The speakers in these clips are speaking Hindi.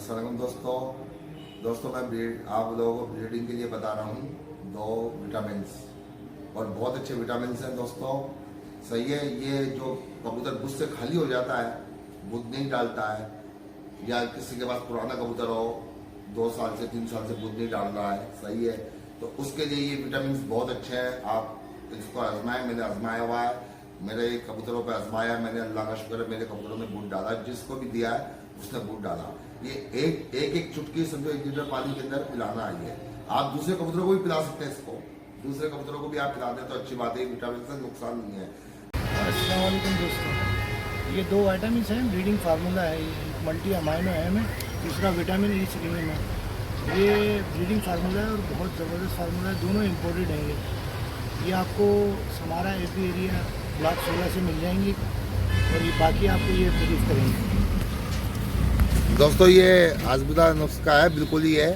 अस्सलाम दोस्तों मैं आप लोगों को ब्रीडिंग के लिए बता रहा हूँ 2 विटामिन्स और बहुत अच्छे विटामिन्स हैं दोस्तों। सही है, ये जो कबूतर बुध से खाली हो जाता है, बुध नहीं डालता है, या किसी के पास पुराना कबूतर हो 2 साल से 3 साल से बुध नहीं डाल रहा है, सही है, तो उसके लिए ये विटामिन्स बहुत अच्छे हैं। आप इसको आजमाएं, मैंने आजमाया हुआ है, मेरे कबूतरों पे आजमाया, मैंने अल्लाह का शुक्र है मेरे कबूतरों ने बुध डाला, जिसको भी दिया है उसने बुध डाला। ये एक चुटकी समझो 1 लीटर पानी के अंदर पिलाना है। आप दूसरे कबूतरों को भी पिला सकते हैं, इसको दूसरे कबूतरों को भी आप पिला दें तो अच्छी बात है, विटामिन से नुकसान नहीं है। अस्सलाम वालेकुम दोस्तों, ये 2 विटामिन हैं, ब्रीडिंग फार्मूला है, मल्टी अमाइनो है, दूसरा विटामिन ई सेलेनियम है। ये ब्रीडिंग फार्मूला है और बहुत ज़बरदस्त फार्मूला है, दोनों इम्पोर्टेड हैं। ये आपको समारा एपी एरिया ब्लॉक 16 से मिल जाएंगी और ये बाकी आपको ये रिलीज करेंगे। दोस्तों ये आजमुदा नुस्खा है, बिल्कुल ही है,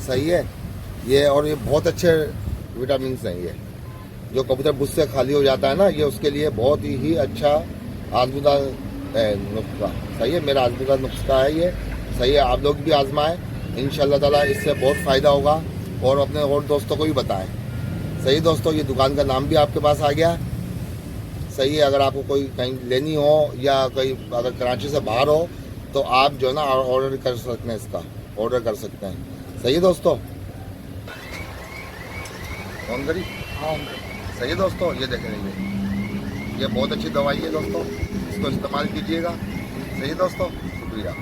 सही है ये, और ये बहुत अच्छे विटामिन हैं। ये जो कबूतर बुध से खाली हो जाता है ना, ये उसके लिए बहुत ही अच्छा आजमुदा नुस्खा, सही है, मेरा आजमुदा नुस्खा है ये, सही है। आप लोग भी आजमाएं, इंशाल्लाह ताला इससे बहुत फ़ायदा होगा और अपने और दोस्तों को भी बताएं। सही दोस्तों, ये दुकान का नाम भी आपके पास आ गया, सही है। अगर आपको कोई कहीं लेनी हो या कहीं अगर कराची से बाहर हो तो आप जो है ना ऑर्डर कर सकते हैं, इसका ऑर्डर कर सकते हैं। सही है दोस्तों, ऑन करी, हाँ, सही है दोस्तों। ये देख लीजिए, ये बहुत अच्छी दवाई है दोस्तों, इसको इस्तेमाल कीजिएगा। सही है दोस्तों, शुक्रिया।